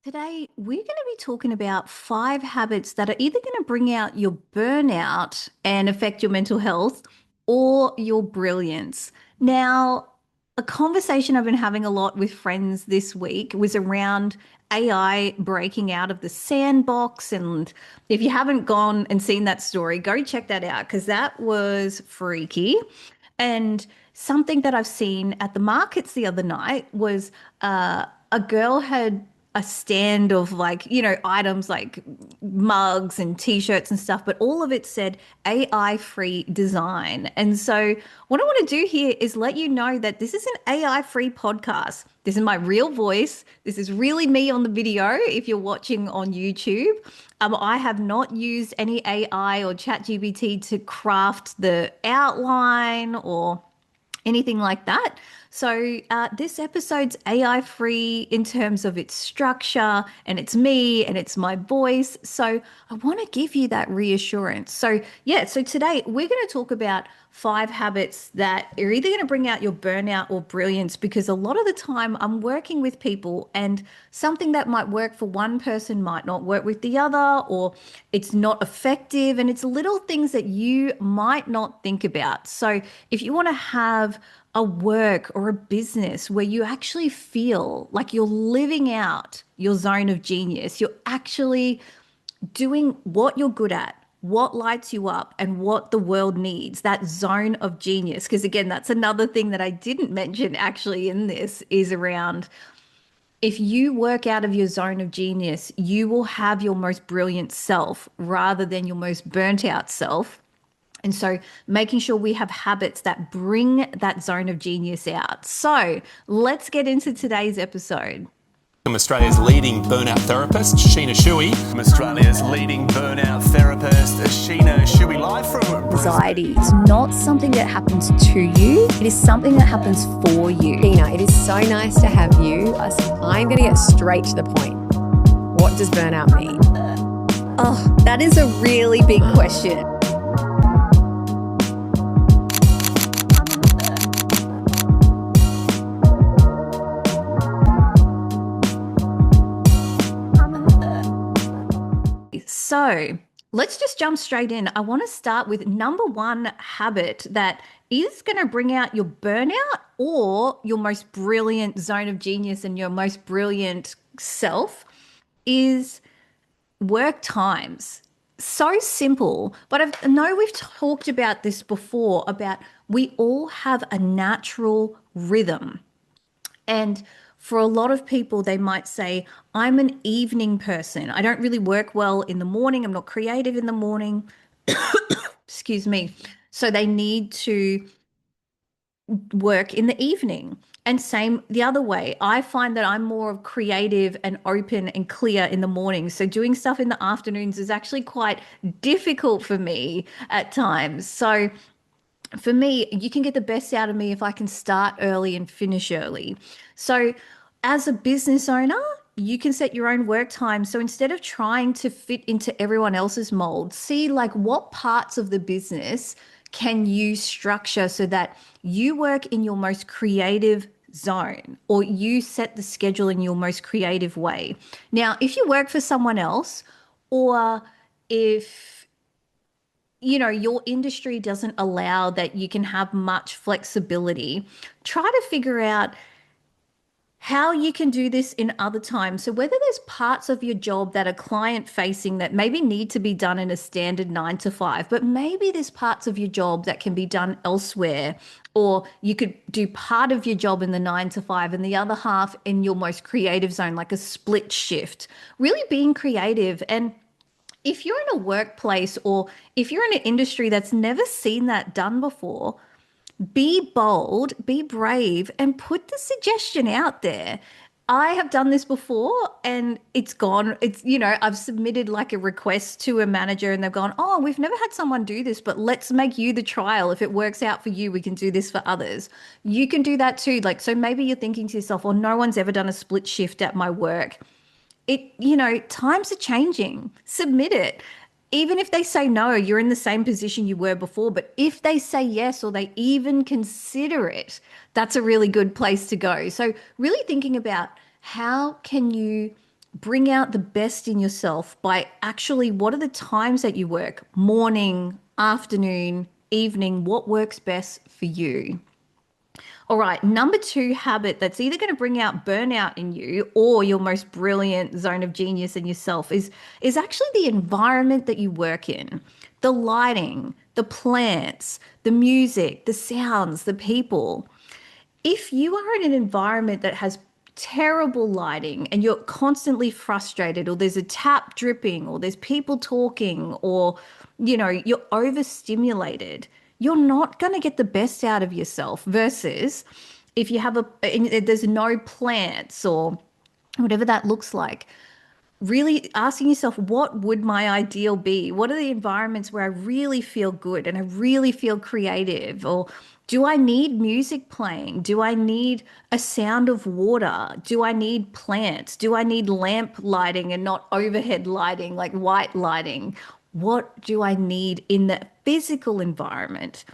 Today, we're going to be talking about 5 habits that are either going to bring out your burnout and affect your mental health or your brilliance. Now, a conversation I've been having a lot with friends this week was around AI breaking out of the sandbox. And if you haven't gone and seen that story, go check that out because that was freaky. And something that I've seen at the markets the other night was a girl had a stand of items like mugs and t-shirts and stuff, but all of it said AI free design. And so what I want to do here is let you know that this is an AI free podcast. This is my real voice. This is really me on the video if you're watching on YouTube. I have not used any AI or ChatGPT to craft the outline or anything like that. So this episode's AI free in terms of its structure, and it's me and it's my voice. So I want to give you that reassurance. So yeah, so today we're going to talk about 5 habits that are either going to bring out your burnout or brilliance, because a lot of the time I'm working with people and something that might work for one person might not work with the other, or it's not effective, and it's little things that you might not think about. So if you want to have a work or a business where you actually feel like you're living out your zone of genius, you're actually doing what you're good at, what lights you up, and what the world needs, that zone of genius. Because again, that's another thing that I didn't mention actually in this is around if you work out of your zone of genius, you will have your most brilliant self rather than your most burnt out self. And so making sure we have habits that bring that zone of genius out. So let's get into today's episode. I'm Australia's leading burnout therapist, Sheena Shui. I'm Australia's leading burnout therapist, Sheena Shui, live from Anxiety is not something that happens to you. It is something that happens for you. Sheena, it is so nice to have you. I'm going to get straight to the point. What does burnout mean? Oh, that is a really big question. So let's just jump straight in. I want to start with number one habit that is going to bring out your burnout or your most brilliant zone of genius and your most brilliant self is work times. So simple, but I know we've talked about this before about we all have a natural rhythm. And for a lot of people, they might say, I'm an evening person. I don't really work well in the morning. I'm not creative in the morning. Excuse me. So they need to work in the evening. And same the other way. I find that I'm more creative and open and clear in the morning. So doing stuff in the afternoons is actually quite difficult for me at times. So for me, you can get the best out of me if I can start early and finish early. So, as a business owner, you can set your own work time. So instead of trying to fit into everyone else's mold, see like what parts of the business can you structure so that you work in your most creative zone or you set the schedule in your most creative way. Now, if you work for someone else or if your industry doesn't allow that you can have much flexibility, try to figure out how you can do this in other times. So whether there's parts of your job that are client facing that maybe need to be done in a standard 9 to 5, but maybe there's parts of your job that can be done elsewhere, or you could do part of your job in the 9 to 5 and the other half in your most creative zone, like a split shift, really being creative. And if you're in a workplace or if you're in an industry that's never seen that done before, be bold, be brave, and put the suggestion out there. I have done this before and it's gone. I've submitted like a request to a manager and they've gone, oh, we've never had someone do this, but let's make you the trial. If it works out for you, we can do this for others. You can do that too. So maybe you're thinking to yourself, well, no one's ever done a split shift at my work. Times are changing. Submit it. Even if they say no, you're in the same position you were before. But if they say yes or they even consider it, that's a really good place to go. So really thinking about how can you bring out the best in yourself by actually what are the times that you work? Morning, afternoon, evening, what works best for you? All right, number two habit that's either going to bring out burnout in you or your most brilliant zone of genius in yourself is actually the environment that you work in. The lighting, the plants, the music, the sounds, the people. If you are in an environment that has terrible lighting and you're constantly frustrated, or there's a tap dripping, or there's people talking, or you're overstimulated, you're not going to get the best out of yourself. Versus if you have there's no plants or whatever that looks like, really asking yourself, what would my ideal be? What are the environments where I really feel good and I really feel creative? Or do I need music playing? Do I need a sound of water? Do I need plants? Do I need lamp lighting and not overhead lighting, like white lighting? What do I need in the physical environment?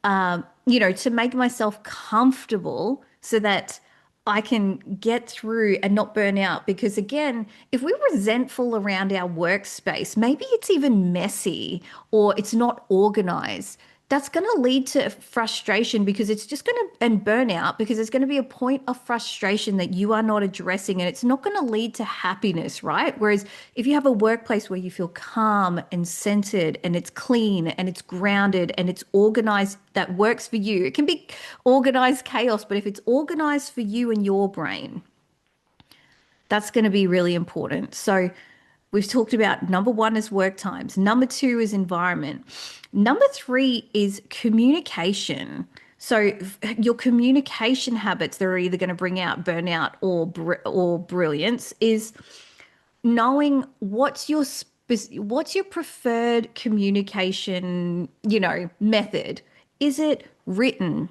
To make myself comfortable so that I can get through and not burn out. Because again, if we're resentful around our workspace, maybe it's even messy or it's not organized. That's going to lead to frustration because it's just going to, and burnout, because there's going to be a point of frustration that you are not addressing and it's not going to lead to happiness, right? Whereas if you have a workplace where you feel calm and centered and it's clean and it's grounded and it's organized, that works for you. It can be organized chaos, but if it's organized for you and your brain, that's going to be really important. So we've talked about number one is work times. Number two is environment. Number three is communication. So your communication habits that are either going to bring out burnout or brilliance is knowing what's your preferred communication, method. Is it written?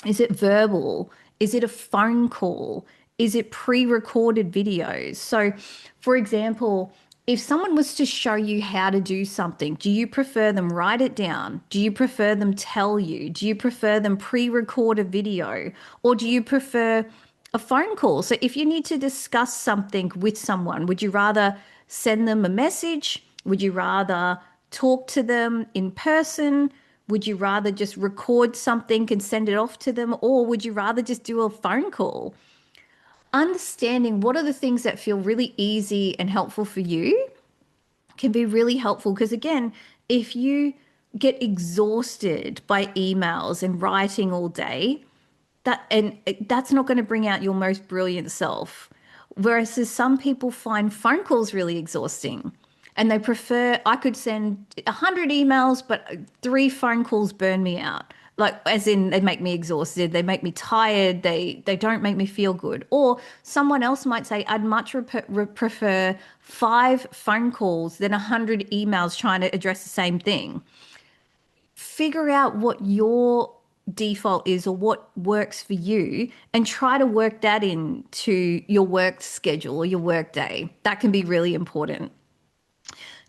Is it verbal? Is it a phone call? Is it pre-recorded videos? So, for example, if someone was to show you how to do something, do you prefer them write it down? Do you prefer them tell you? Do you prefer them pre-record a video? Or do you prefer a phone call? So if you need to discuss something with someone, would you rather send them a message? Would you rather talk to them in person? Would you rather just record something and send it off to them? Or would you rather just do a phone call? Understanding what are the things that feel really easy and helpful for you can be really helpful. Because again, if you get exhausted by emails and writing all day, that's not going to bring out your most brilliant self. Whereas some people find phone calls really exhausting and they prefer, I could send 100 emails, but 3 phone calls burn me out. Like, as in, they make me exhausted, they make me tired, they don't make me feel good. Or someone else might say, I'd much prefer 5 phone calls than 100 emails trying to address the same thing. Figure out what your default is or what works for you and try to work that into your work schedule or your work day. That can be really important.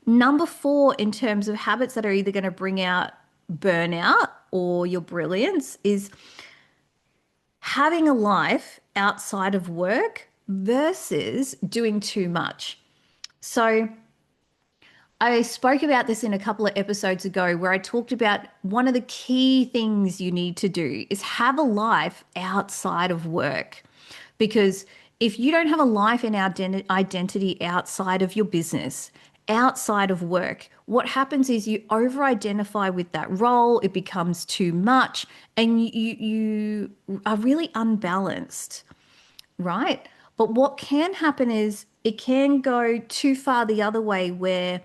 Number 4, in terms of habits that are either going to bring out burnout or your brilliance, is having a life outside of work versus doing too much. So I spoke about this in a couple of episodes ago where I talked about one of the key things you need to do is have a life outside of work. Because if you don't have a life and identity outside of your business, outside of work, what happens is you over-identify with that role, it becomes too much, and you are really unbalanced, right? But what can happen is it can go too far the other way where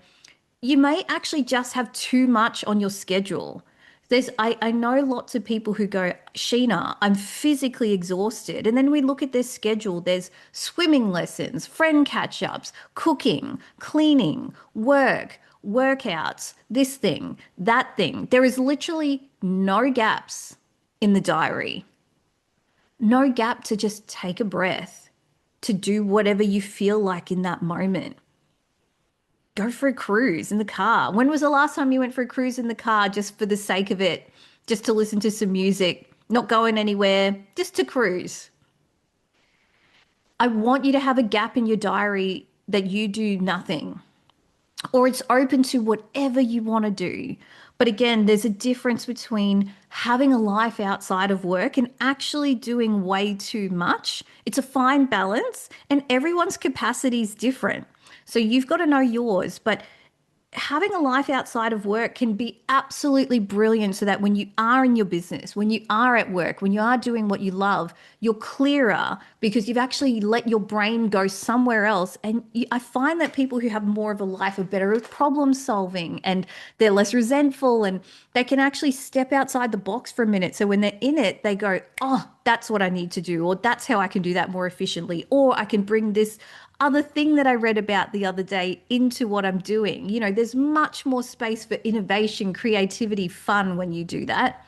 you may actually just have too much on your schedule. I know lots of people who go, Sheena, I'm physically exhausted. And then we look at their schedule. There's swimming lessons, friend catch-ups, cooking, cleaning, work, workouts, this thing, that thing. There is literally no gaps in the diary. No gap to just take a breath, to do whatever you feel like in that moment. Go for a cruise in the car. When was the last time you went for a cruise in the car just for the sake of it, just to listen to some music, not going anywhere, just to cruise? I want you to have a gap in your diary that you do nothing, or it's open to whatever you want to do. But again, there's a difference between having a life outside of work and actually doing way too much. It's a fine balance, and everyone's capacity is different. So you've got to know yours. But having a life outside of work can be absolutely brilliant so that when you are in your business, when you are at work, when you are doing what you love, you're clearer because you've actually let your brain go somewhere else. And I find that people who have more of a life are better at problem solving and they're less resentful and they can actually step outside the box for a minute. So when they're in it, they go, oh, that's what I need to do, or that's how I can do that more efficiently, or I can bring this other thing that I read about the other day into what I'm doing. There's much more space for innovation, creativity, fun when you do that.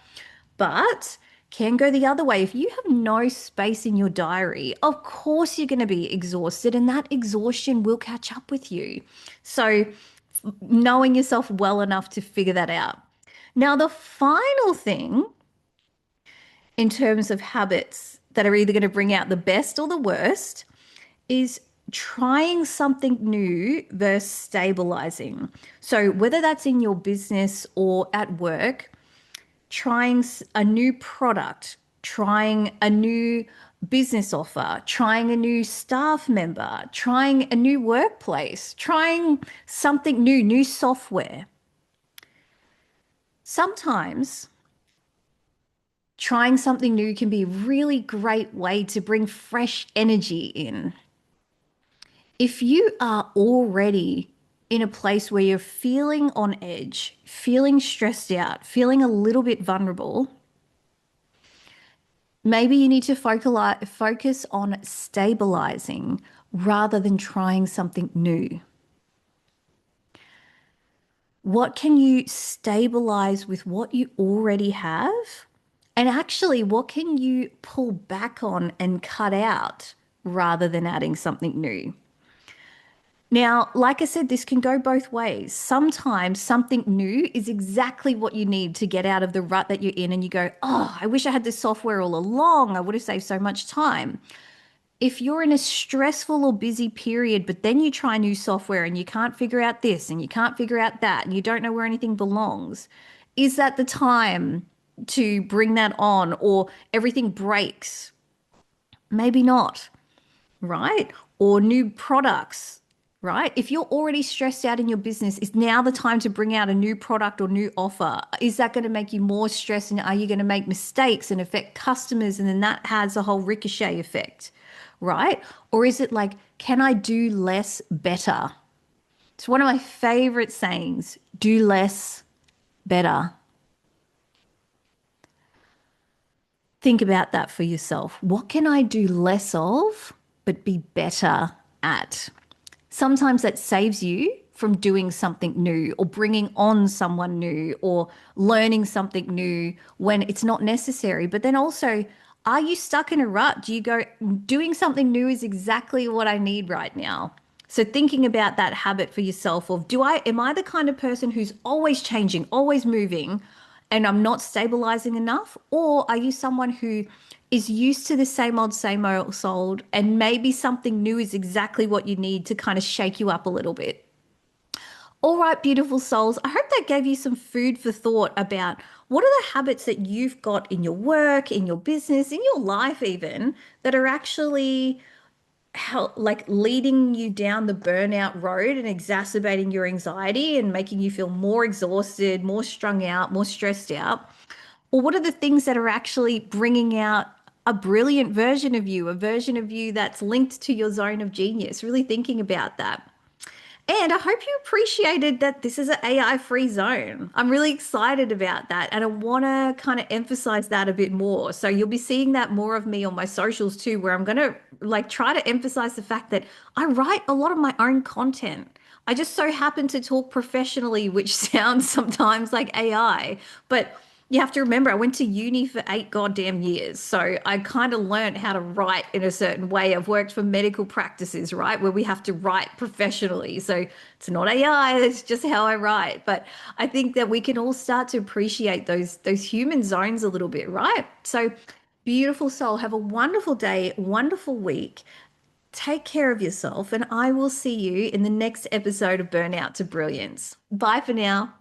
But can go the other way. If you have no space in your diary, of course you're going to be exhausted, and that exhaustion will catch up with you. So, knowing yourself well enough to figure that out. Now, the final thing in terms of habits that are either going to bring out the best or the worst is trying something new versus stabilizing. So, whether that's in your business or at work, trying a new product, trying a new business offer, trying a new staff member, trying a new workplace, trying something new, new software. Sometimes trying something new can be a really great way to bring fresh energy in. If you are already in a place where you're feeling on edge, feeling stressed out, feeling a little bit vulnerable, maybe you need to focus on stabilizing rather than trying something new. What can you stabilize with what you already have? And actually, what can you pull back on and cut out rather than adding something new? Now, like I said, this can go both ways. Sometimes something new is exactly what you need to get out of the rut that you're in, and you go, oh, I wish I had this software all along. I would have saved so much time. If you're in a stressful or busy period, but then you try new software and you can't figure out this and you can't figure out that, and you don't know where anything belongs, is that the time to bring that on, or everything breaks? Maybe not, right? Or new products, right? If you're already stressed out in your business, is now the time to bring out a new product or new offer? Is that going to make you more stressed? And are you going to make mistakes and affect customers? And then that has a whole ricochet effect, right? Or is it like, can I do less better? It's one of my favorite sayings, do less better. Think about that for yourself. What can I do less of, but be better at? Sometimes that saves you from doing something new or bringing on someone new or learning something new when it's not necessary. But then also, are you stuck in a rut? Do you go, doing something new is exactly what I need right now? So thinking about that habit for yourself of, am I the kind of person who's always changing, always moving, and I'm not stabilizing enough? Or are you someone who is used to the same old, and maybe something new is exactly what you need to kind of shake you up a little bit? All right, beautiful souls. I hope that gave you some food for thought about what are the habits that you've got in your work, in your business, in your life, even that are actually like leading you down the burnout road and exacerbating your anxiety and making you feel more exhausted, more strung out, more stressed out? Or what are the things that are actually bringing out a brilliant version of you, a version of you that's linked to your zone of genius? Really thinking about that. And I hope you appreciated that this is an AI free zone. I'm really excited about that. And I want to kind of emphasize that a bit more. So you'll be seeing that more of me on my socials too, where I'm going to like try to emphasize the fact that I write a lot of my own content. I just so happen to talk professionally, which sounds sometimes like AI, but you have to remember, I went to uni for 8 goddamn years. So I kind of learned how to write in a certain way. I've worked for medical practices, right, where we have to write professionally. So it's not AI, it's just how I write. But I think that we can all start to appreciate those human zones a little bit, right? So beautiful soul, have a wonderful day, wonderful week. Take care of yourself, and I will see you in the next episode of Burnout to Brilliance. Bye for now.